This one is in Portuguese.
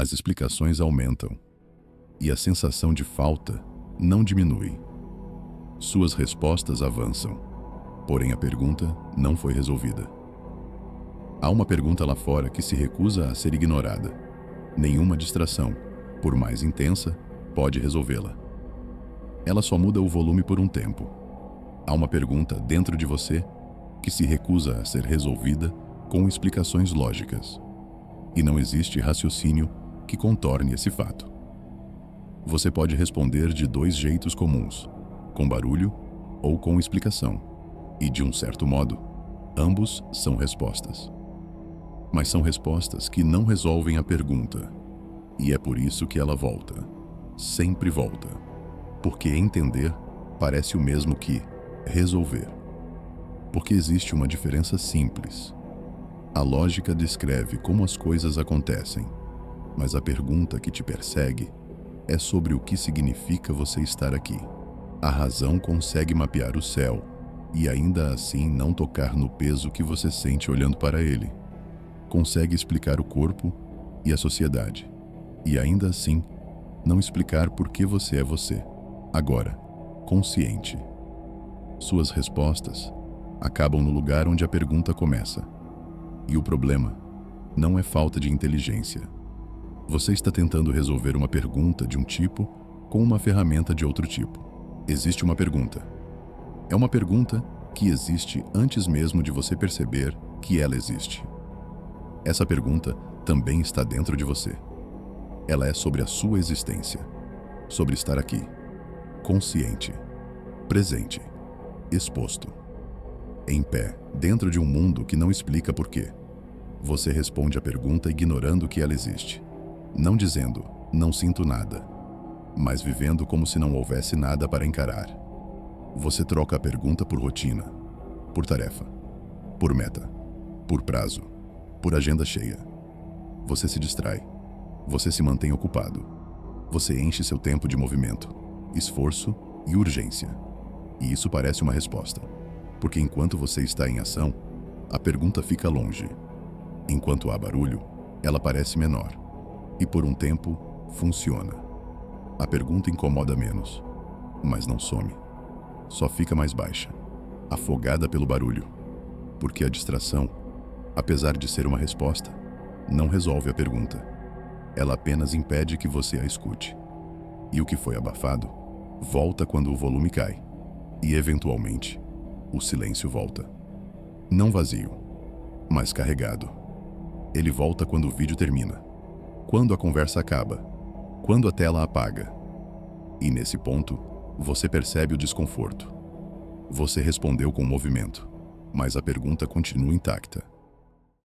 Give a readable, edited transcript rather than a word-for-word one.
as explicações aumentam e a sensação de falta não diminui. Suas respostas avançam, porém a pergunta não foi resolvida. Há uma pergunta lá fora que se recusa a ser ignorada. Nenhuma distração, por mais intensa, pode resolvê-la. Ela só muda o volume por um tempo. Há uma pergunta dentro de você que se recusa a ser resolvida com explicações lógicas. E não existe raciocínio que contorne esse fato. Você pode responder de dois jeitos comuns, com barulho ou com explicação. E, de um certo modo, ambos são respostas. Mas são respostas que não resolvem a pergunta. E é por isso que ela volta. Sempre volta. Porque entender parece o mesmo que resolver. Porque existe uma diferença simples. A lógica descreve como as coisas acontecem, mas a pergunta que te persegue é sobre o que significa você estar aqui. A razão consegue mapear o céu e ainda assim não tocar no peso que você sente olhando para ele. Consegue explicar o corpo e a sociedade, e ainda assim não explicar por que você é você, agora, consciente. Suas respostas acabam no lugar onde a pergunta começa. E o problema não é falta de inteligência. Você está tentando resolver uma pergunta de um tipo com uma ferramenta de outro tipo. Existe uma pergunta. É uma pergunta que existe antes mesmo de você perceber que ela existe. Essa pergunta também está dentro de você. Ela é sobre a sua existência, sobre estar aqui, consciente, presente, exposto, em pé, dentro de um mundo que não explica por quê. Você responde a pergunta ignorando que ela existe, não dizendo, não sinto nada, mas vivendo como se não houvesse nada para encarar. Você troca a pergunta por rotina, por tarefa, por meta, por prazo, por agenda cheia. Você se distrai, você se mantém ocupado, você enche seu tempo de movimento, esforço e urgência. E isso parece uma resposta, porque enquanto você está em ação, a pergunta fica longe. Enquanto há barulho, ela parece menor, e por um tempo, funciona. A pergunta incomoda menos, mas não some. Só fica mais baixa, afogada pelo barulho, porque a distração, apesar de ser uma resposta, não resolve a pergunta. Ela apenas impede que você a escute. E o que foi abafado, volta quando o volume cai. E, eventualmente, o silêncio volta. Não vazio, mas carregado. Ele volta quando o vídeo termina, quando a conversa acaba, quando a tela apaga. E nesse ponto, você percebe o desconforto. Você respondeu com movimento, mas a pergunta continua intacta.